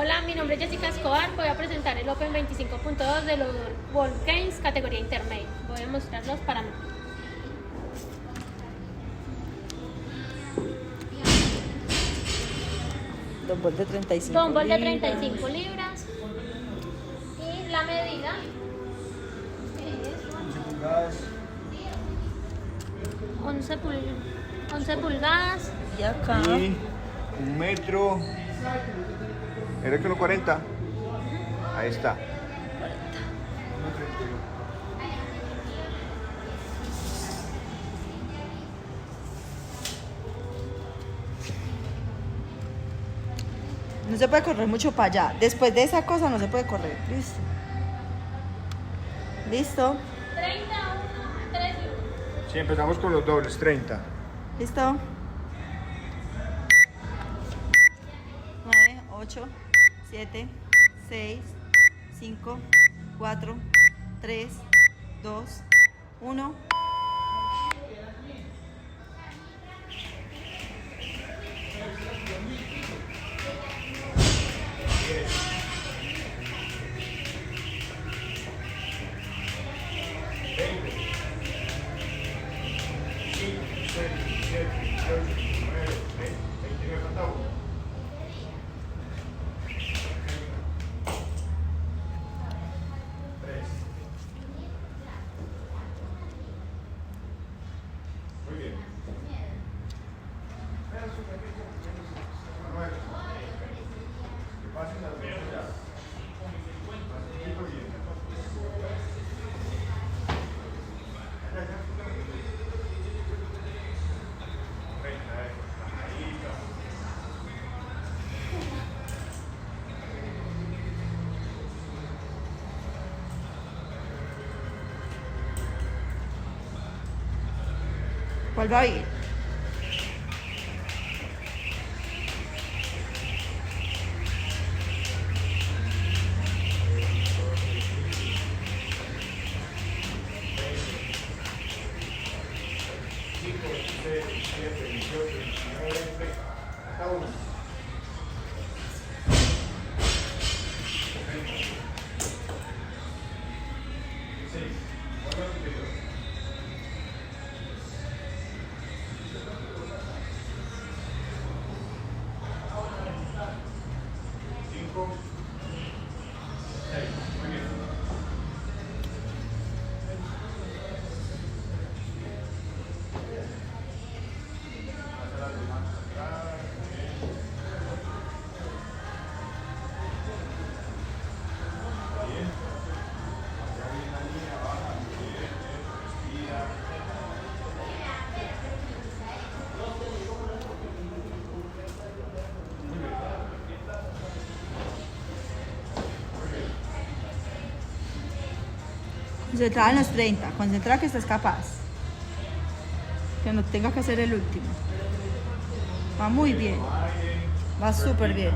Hola, mi nombre es Jessica Escobar. Voy a presentar el Open 25.2 de los World Games categoría Intermediate. Voy a mostrar los parámetros. Dumbbell de 35 Dumbbell de libras. 35 libras. Y la medida es 11 pulgadas. Y acá. Y 1 metro. ¿Era que 1,40? Ahí está. No se puede correr mucho para allá. Después de esa cosa no se puede correr. Listo. Listo. 30, 1, 3 y 1. Sí, empezamos con los dobles, 30. Listo. 9, 8, 7, 6, 5, 4, 3, 2, 1. ¿Cuál va a ir? Concentrada en los 30. Concentrada que estás capaz. Que no tenga que ser el último. Va muy bien. Va súper bien.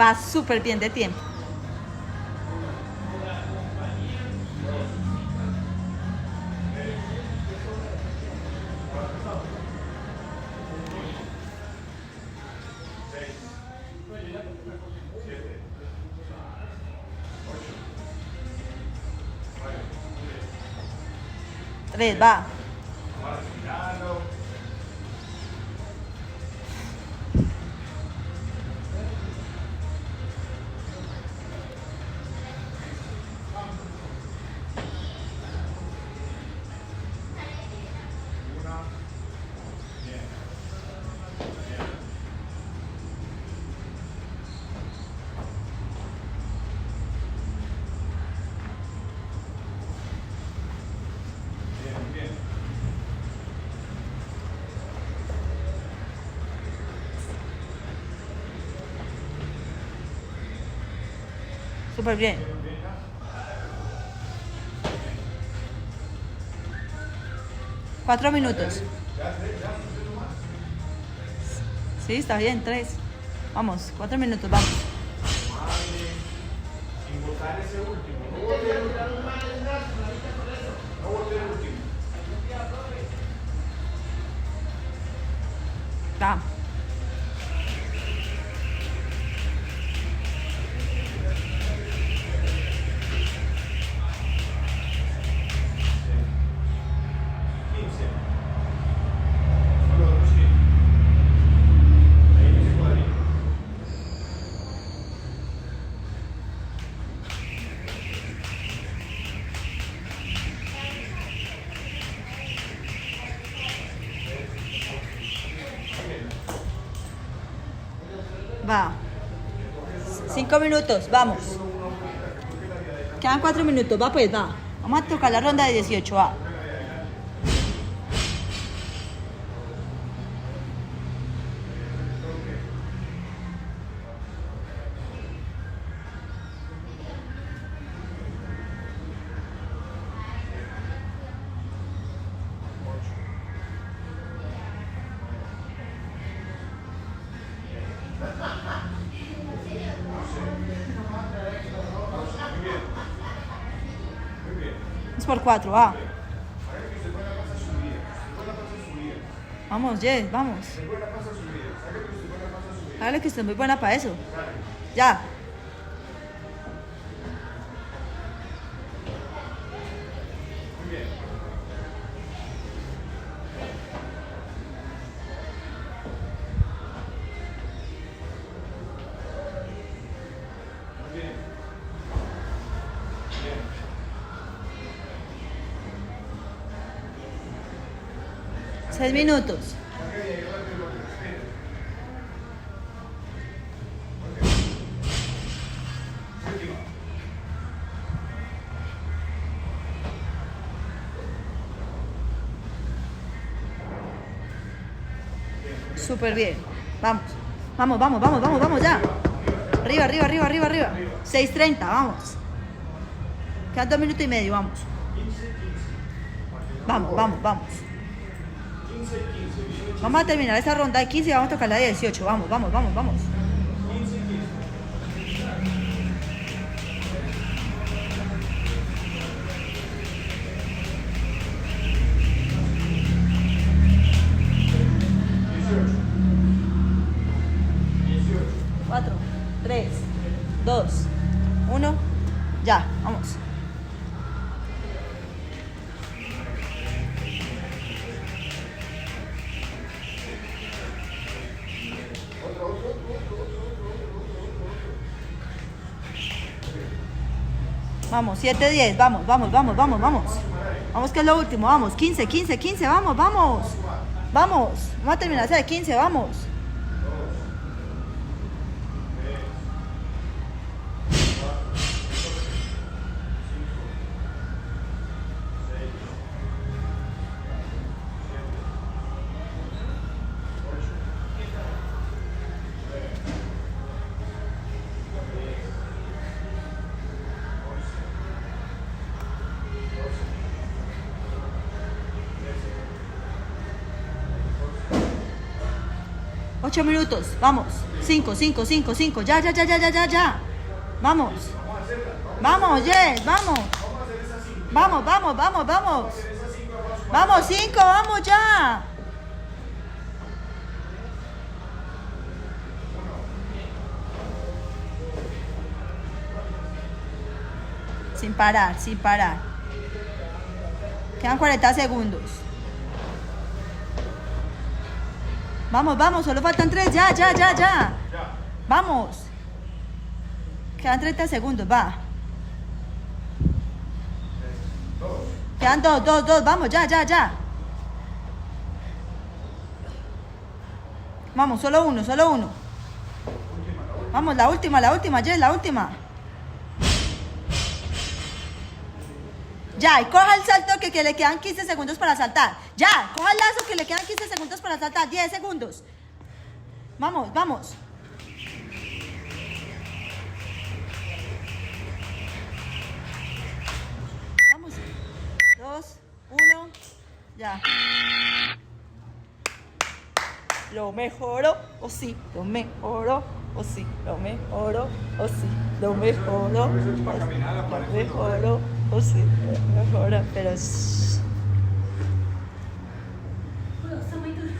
Va súper bien de tiempo. Tres, va. Bien. Súper bien. Cuatro minutos. Sí, está bien, 3. Vamos, 4 minutos, vamos. Va. Va. 5 minutos, vamos. Quedan 4 minutos, va pues, va. Vamos a tocar la ronda de 18, va. Es por 4, va. Vamos, Jess, vamos. Hágale que usted es muy buena para eso. Ya. Seis minutos. Súper bien. Vamos. Vamos, vamos, vamos, vamos, vamos ya. Arriba, arriba, arriba, arriba, arriba. 6:30, vamos. Quedan 2 minutos y medio, vamos. Vamos, vamos, vamos. Vamos a terminar esta ronda de 15 y vamos a tocar la de 18. Vamos, vamos, vamos, vamos. Cuatro, 3, 2, 1. Ya, vamos. Vamos, 7, 10, vamos, vamos, vamos, vamos, vamos. Vamos que es lo último, vamos, 15, 15, 15, vamos, vamos. Vamos, vamos a terminar esa de 15, vamos. Ocho minutos, vamos. 5, 5, 5, 5. Ya, ya, ya, ya, ya, ya, ya. Vamos. Vamos, Jess, vamos. Vamos, vamos, vamos, vamos. Vamos, 5, vamos ya. Sin parar, sin parar. Quedan 40 segundos. Vamos, vamos, solo faltan 3, ya, ya, ya, ya. Vamos. Quedan 30 segundos, va. Quedan 2, 2, 2, vamos, ya, ya, ya. Vamos, solo uno, solo uno. Vamos, la última, Jess, la última. Ya, y coja el salto que le quedan 15 segundos para saltar. Ya, coja el lazo que le quedan 15 segundos para saltar. 10 segundos. Vamos, vamos. Ya. Lo mejoró, o sí, lo mejoró, o sí, lo mejoró, o sí, lo mejoró, lo mejoró, o sí, lo mejoró, pero...